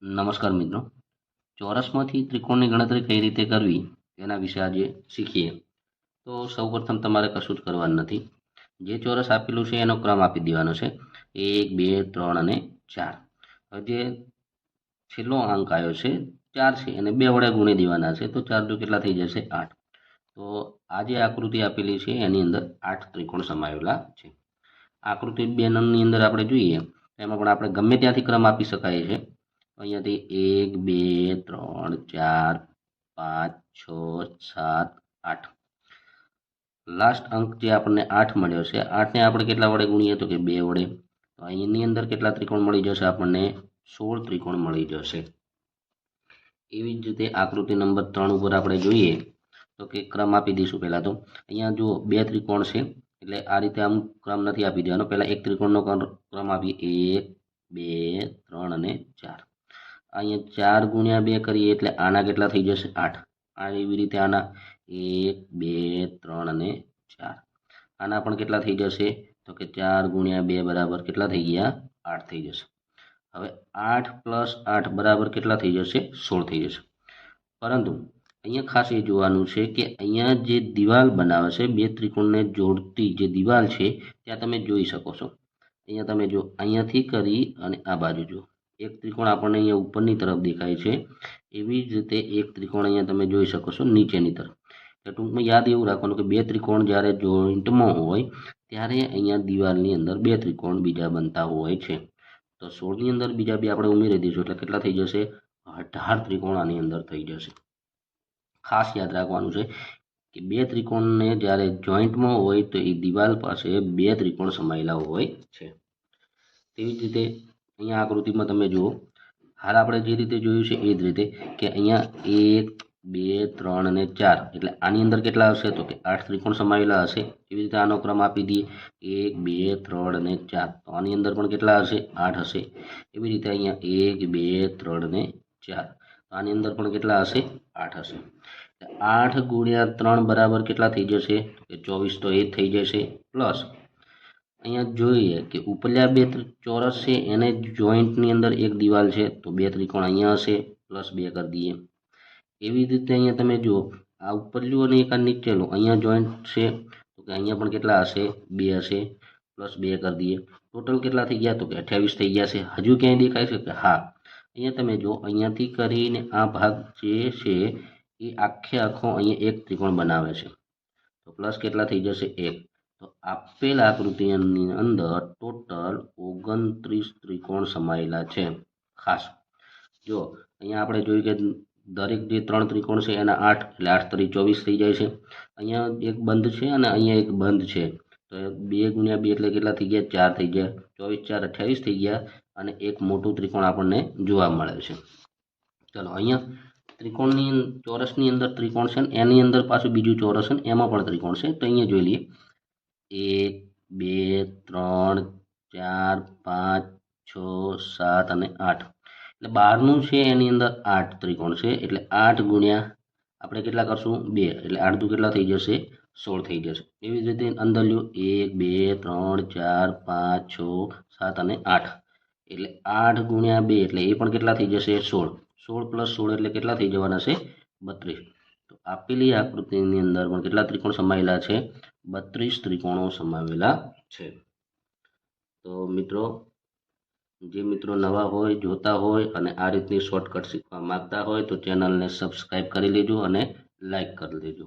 નમસ્કાર મિત્રો, ચોરસમાંથી ત્રિકોણની ગણતરી કઈ રીતે કરવી તેના વિશે આજે શીખીએ. તો સૌપ્રથમ તમારે કશું જ કરવાનું નથી. જે ચોરસ આપેલું છે એનો ક્રમ આપી દેવાનો છે 1, 2, 3 અને 4. હવે જે છેલ્લો અંક આવ્યો છે 4 છે એને 2 વડે ગુણી દેવાના છે. તો 4 દુ કેટલા થઈ જશે? 8. તો આ જે આકૃતિ આપેલી છે એની અંદર 8 ત્રિકોણ સમાયેલા છે. આકૃતિ 2 નંબરની અંદર આપણે જોઈએ એમાં પણ આપણે ગમે ત્યાંથી ક્રમ આપી શકાય છે. અહીંયાથી 1, 2, 3, 4, 5, 6, 7, 8. લાસ્ટ અંક જે આપણને 8 મળ્યો છે 8ને આપણે કેટલા વડે ગુણીએ તો કે 2 વડે. તો અહીંની અંદર કેટલા ત્રિકોણ મળી જશે? આપણને 16 ત્રિકોણ મળી જશે. એવી જ રીતે આકૃતિ નંબર 3 ઉપર આપણે જોઈએ તો કે ક્રમ આપી દઈશું. પહેલાં તો અહીંયા જો 2 ત્રિકોણ છે એટલે આ રીતે આમ ક્રમ નથી આપી દેવાનો. પહેલાં એક ત્રિકોણનો ક્રમ આપીએ 1, 2, 3 અને 4. અહીંયા 4 ગુણ્યા 2 કરીએ એટલે આના કેટલા થઈ જશે? 8. આ એવી રીતે આના 1, 2, 3 અને 4. આના પણ કેટલા થઈ જશે? તો કે 4 ગુણ્યા 2 બરાબર કેટલા થઈ ગયા? 8 થઈ જશે. હવે 8 પ્લસ 8 બરાબર કેટલા થઈ જશે? 16 થઈ જશે. પરંતુ અહીંયા ખાસ એ જોવાનું છે કે અહીંયા જે દિવાલ બનાવે છે, બે ત્રિકોણને જોડતી જે દિવાલ છે ત્યાં તમે જોઈ શકો છો. અહીંયા તમે જો અહીંયાથી કરી અને આ બાજુ જો એક ત્રિકોણ આપણને અહીંયા ઉપરની તરફ દેખાય છે. એવી જ રીતે એક ત્રિકોણ અહીંયા તમે જોઈ શકો છો નીચેની તરફ. તો ટૂંકમાં યાદ એવું રાખવાનું કે બે ત્રિકોણ જ્યારે જોઈન્ટમાં હોય ત્યારે અહીંયા દિવાલની અંદર બે ત્રિકોણ બીજા બનતા હોય છે. તો 16ની અંદર બીજા બે આપણે ઉમેરી દઈશું એટલે કેટલા થઈ જશે? 18 ત્રિકોણ આની અંદર થઈ જશે. ખાસ યાદ રાખવાનું છે કે બે ત્રિકોણને જ્યારે જોઈન્ટમાં હોય તો એ દિવાલ પાસે બે ત્રિકોણ સમાયેલા હોય છે. તેવી જ રીતે અહીંયા આકૃતિમાં તમે જુઓ, હાલ આપણે જે રીતે જોયું છે એ જ રીતે કે અહીંયા 1, 2, 3 અને 4 એટલે આની અંદર કેટલા હશે? તો કે 8 ત્રિકોણ સમાયેલા હશે. એવી રીતે આનો ક્રમ આપી દઈએ 1, 2, 3 અને 4. તો આની અંદર પણ કેટલા હશે? 8 હશે. એવી રીતે અહીંયા 1, 2, 3 અને 4. તો આની અંદર પણ કેટલા હશે? 8 હશે. 8 ગુણ્યા 3 બરાબર કેટલા થઈ જશે? કે 24. તો એ થઈ જશે. પ્લસ અહીંયા જોઈએ કે ઉપરલા બે ચોરસ છે એને જોઈન્ટની અંદર એક દિવાલ છે તો બે ત્રિકોણ અહીંયા હશે, પ્લસ 2 કરી દઈએ. એવી રીતે અહીંયા તમે જુઓ આ ઉપરલું અને એક આ નીચેલું અહીંયા જોઈન્ટ છે તો કે અહીંયા પણ કેટલા હશે? 2 હશે, પ્લસ 2 કરી દઈએ. ટોટલ કેટલા થઈ ગયા? તો કે 28 થઈ ગયા છે. હજુ ક્યાંય દેખાય છે કે હા? અહીંયા તમે જો અહીંયાથી કરીને આ ભાગ જે છે એ આખો અહીંયા એક ત્રિકોણ બનાવે છે. તો પ્લસ કેટલા થઈ જશે? 1. તો આપેલ આકૃતિની અંદર ટોટલ 29 ત્રિકોણ સમાયેલા છે. ખાસ જો અહીંયા આપણે જોયું કે દરેક જે 3 ત્રિકોણ છે એના 8 એટલે 8 તરી 24 થઈ જાય છે. અહીંયા એક બંધ છે અને અહીંયા એક બંધ છે. તો 2 ગુણ્યા 2 એટલે કેટલા થઈ ગયા? 4 થઈ ગયા. 24, 4, 28 થઈ ગયા. અને એક મોટું ત્રિકોણ આપણને જોવા મળે છે. ચલો અહીંયા ત્રિકોણની ચોરસની અંદર ત્રિકોણ છે એની અંદર પાછું બીજું ચોરસ છે એમાં પણ ત્રિકોણ છે. તો અહીંયા જોઈ લઈએ 1, 2, 3, 4, 5, 6, 7 અને 8. એટલે બહારનું છે એની અંદર 8 ત્રિકોણ છે. એટલે 8 ગુણ્યા આપણે કેટલા કરશું? 2 એટલે 8 દુ કેટલા થઈ જશે? 16 થઈ જશે. એવી જ રીતે અંદર લ્યો 1, 2, 3, 4, 5, 6, 7 અને 8. એટલે 8 ગુણ્યા 2 એટલે એ પણ કેટલા થઈ જશે? 16. 16 પ્લસ 16 એટલે કેટલા થઈ જવાના છે? 32. તો આપેલી આકૃતિની અંદર પણ કેટલા ત્રિકોણ સમાયેલા છે? 32 ત્રિકોણો સમાવેલા છે. તો મિત્રો, જે મિત્રો નવા હોય, જોતા હોય અને આ રીતની શોર્ટકટ શીખવા માંગતા હોય તો ચેનલને સબસ્ક્રાઈબ કરી લેજો અને લાઈક કરી લેજો.